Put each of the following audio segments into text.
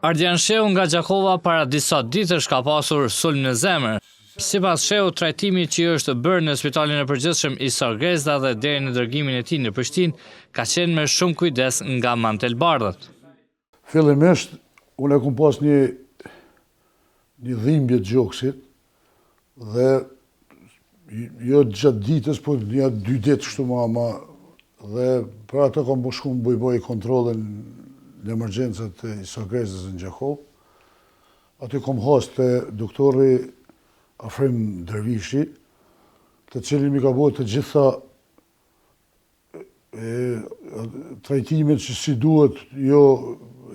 Ardian Sheu nga Gjakova para disa ditësh ka pasur sulm në zemër. Sipas Sheu, trajtimi që është bërë në Spitalin e Përgjithshëm Isa Grezda dhe deri në dërgimin e tij në Prishtinë ka qenë me shumë kujdes nga Mantelbardhët. Fillimisht unë kam pas një dhimbje të gjoksit dhe jo gjatë ditës, po një 2 ditë kështu ma dhe për ato kam shku më bëj kontrollin në emergjencat e Isa Grezdës në Gjakovë. Aty kam has të doktori Afrim Dervishi, të cilin mi ka bërë të gjitha trajtimet që si duhet, jo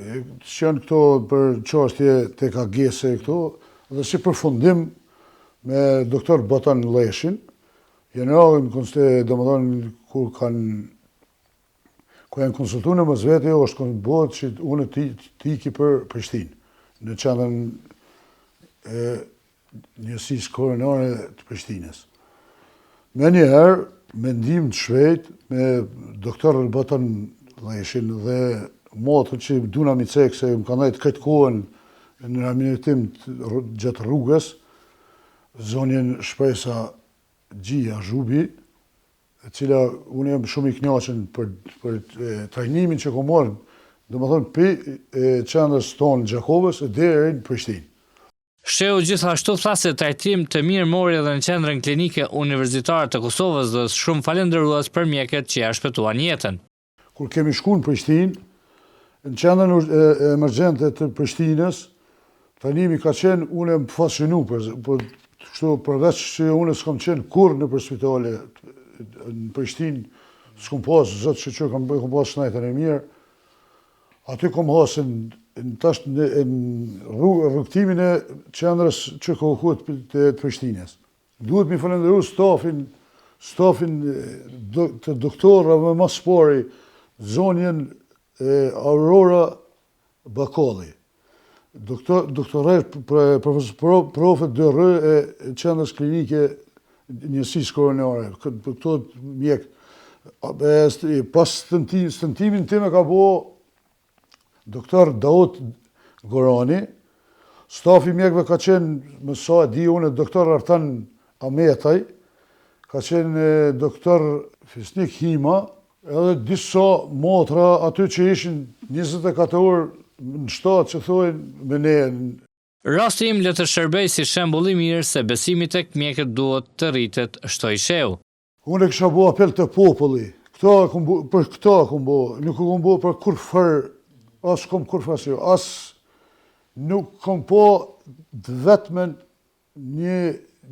që janë këto për çështje tek agese këto, dhe si përfundim me doktor Batan Leshin, generalin domethënë kur janë konsultuar në mes vete, është bëhet që unë të iki për Prishtinë, në qendrën e njësisë koronare të Prishtinës. Me njëherë, me ndihmë të shpejt, me doktor Batan Leshin dhe motër që duna mi cekë se më ka ndajt këtë kohën në rehabilitim gjatë rrugës, zonjen Shpresa Gjia Zhubi, e cila unë jam shumë i kënaqur për trajnimin që kam marrë, domethënë për qendrës tonë Gjakovës deri në Prishtinë. Sheu gjithashtu tha se trajtim të mirë mori edhe në qendrën klinike universitare të Kosovës dhe shumë falendërues për mjekët që ja shpëtuan jetën. Kur kemi shku në Prishtinë, në qendrën emergjente të Prishtinës, trajnimi ka qenë, unë e më fascinu, përveç që unë s'kam qenë kur në për spitale në Prishtinë, s'kam pas, zotë që kam pas shnajtën e mirë, aty kam hasën në rrugtimin e qendrës që kohët të Prishtinës. Duhet mi falenderu stafin të doktorëve më spori, zonjen Aurora Bakolli, doktoresh profet dërë e qendrës klinike njësisë koronare, këto mjek. Pas stëntimin tim e ka bo doktor Daut Gorani, stafi mjekve ka qenë, më sa di unë, doktor Artan Ametaj, ka qenë doktor Fisnik Hima, edhe disa motra aty që ishin 24 orë në shtatë që thojnë me ne. Rasti im le të shërbej si shembull i mirë se besimi tek mjekët duhet të rritet, shtoi Sheu. Unë e kisha bo apel të populli, për këta kom bo, nuk kom bo për kur fër, as kom kur fasio, as nuk kom po vetmen një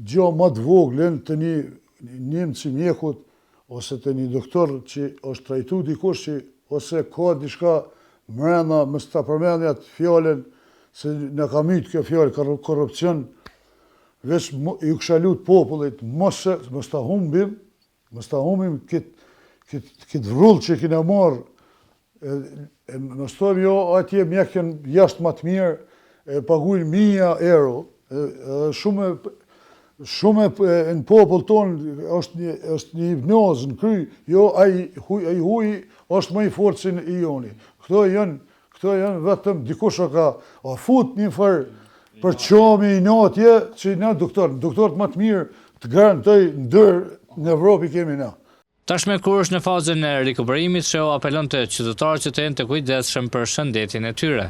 gjë më të voglen të një si mjekut, ose të një doktor që është trajtu dikush që, ose ka diçka mrena, mës ta përmendjat fjallën, se në ka mytë kjo fjallë, korrupcion, veç ju kisha lut popullit, mës ta humbim këtë vrull që kina marë, në stojmë jo atje mjekën jashtë më të mirë, pagujnë 1000 euro, shumë në popull tonë është një hipnozë në kry, jo ai huj është më i fortë se i joni. Këto janë vetëm dikush ka fut një farë për qomi i natje që në doktorët më të mirë të garantoj ndër në Evropë kemi na. Tashme kur është në fazën e rikuperimit, Sheu apelon të qytetarët që të jenë të kujdesshëm për shëndetin e tyre.